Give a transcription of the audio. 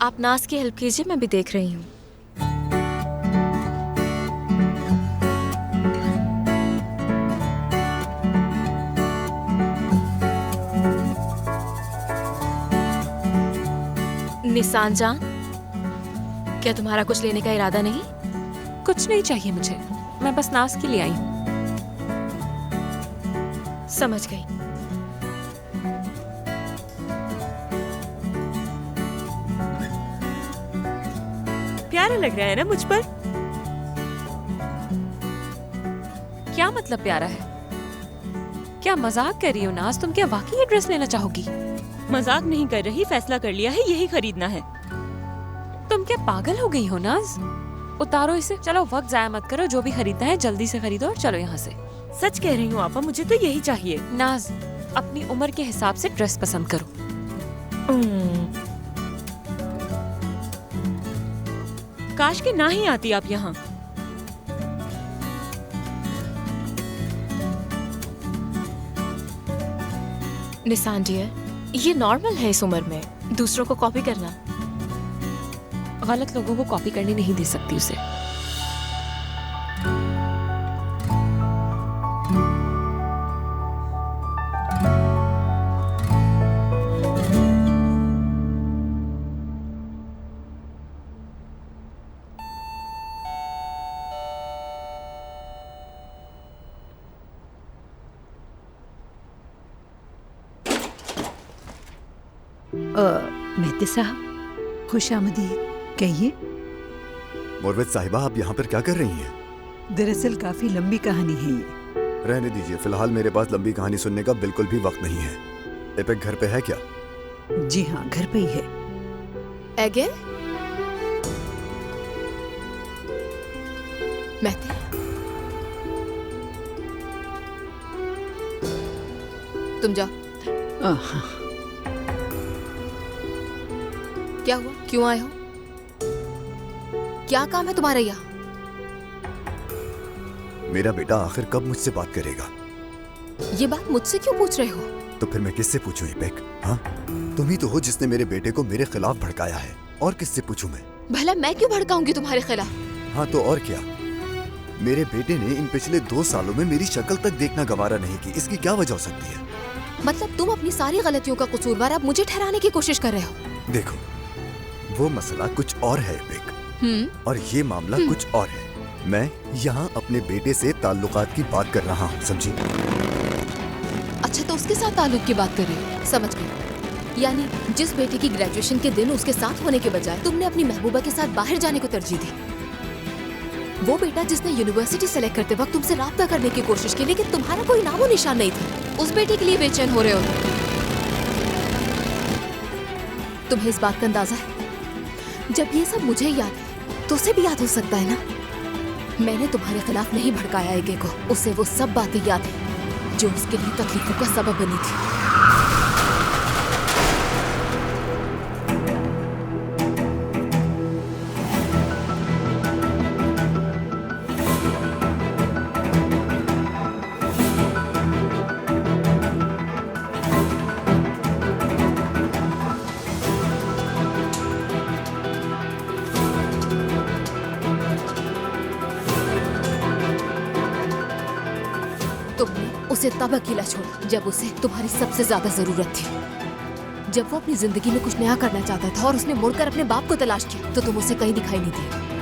आप नाज की हेल्प कीजिए, मैं भी देख रही हूँ। निसान जान, क्या तुम्हारा कुछ लेने का इरादा नहीं? कुछ नहीं चाहिए मुझे, मैं बस नाज के लिए आई हूँ। समझ गई। प्यारा लग रहा है ना मुझ पर? क्या मतलब प्यारा है? क्या मजाक कर रही हो नाज? तुम क्या वाकई ये ड्रेस लेना चाहोगी? मजाक नहीं कर रही, फैसला कर लिया है, यही खरीदना है। तुम क्या पागल हो गई हो नाज? उतारो इसे, चलो वक्त जाया मत करो, जो भी खरीदना है जल्दी से खरीदो और चलो यहाँ से। सच कह रही हूँ आपा, मुझे तो यही चाहिए। नाज, अपनी उम्र के हिसाब से ड्रेस पसंद करो। काश के ना ही आती आप यहाँ। निसान डियर, ये नॉर्मल है इस उम्र में दूसरों को कॉपी करना। गलत लोगों को कॉपी करने नहीं दे सकती उसे। मेहती साहब, खुश आमदीद। कहिए। मुर्वत साहिबा, आप यहाँ पर क्या कर रही हैं? दरअसल काफी लंबी कहानी है ये। रहने दीजिए, फिलहाल मेरे पास लंबी कहानी सुनने का बिल्कुल भी वक्त नहीं है। एपेक घर पे है क्या? जी हाँ, घर पे ही है। एगे? मेहती, तुम जाओ। हाँ। क्या हुआ? क्यों आए हो? क्या काम है तुम्हारा यहाँ? मेरा बेटा आखिर कब मुझसे बात करेगा? ये बात मुझसे क्यों पूछ रहे हो? तो फिर मैं किससे पूछूं एपेक? हाँ, तुम ही तो हो जिसने मेरे बेटे को मेरे खिलाफ भड़काया है, और किससे पूछूं मैं? भला मैं क्यों भड़काऊंगी तुम्हारे खिलाफ? हाँ तो और क्या? मेरे बेटे ने इन पिछले 2 सालों में मेरी शक्ल तक देखना गवारा नहीं की। इसकी क्या वजह हो सकती है? मतलब तुम अपनी सारी गलतियों का कसूरवार अब मुझे ठहराने की कोशिश कर रहे हो? देखो, वो मसला कुछ और है एपेक, और ये मामला कुछ और है। मैं यहाँ अपने बेटे से ताल्लुकात की बात कर रहा हूँ, समझी? अच्छा, तो उसके साथ ताल्लुक की बात कर रही हो? समझ गई। यानी जिस बेटे की ग्रेजुएशन के दिन उसके साथ होने के बजाय तुमने अपनी महबूबा के साथ बाहर जाने को तरजीह दी। वो बेटा जिसने यूनिवर्सिटी सेलेक्ट करते वक्त तुमसे राब्ता करने की कोशिश की, लेकिन तुम्हारा कोई नामो निशान नहीं था। उस बेटे के लिए बेचैन हो रहे हो। तुम्हें इस बात का अंदाजा है? जब ये सब मुझे याद है तो उसे भी याद हो सकता है ना। मैंने तुम्हारे खिलाफ नहीं भड़काया एगे को। उसे वो सब बातें याद है जो उसके लिए तकलीफों का सबब बनी थी। तुमने उसे तब अकेला छोड़ा जब उसे तुम्हारी सबसे ज्यादा जरूरत थी। जब वो अपनी जिंदगी में कुछ नया करना चाहता था और उसने मुड़कर अपने बाप को तलाश किया तो तुम उसे कहीं दिखाई नहीं दिए।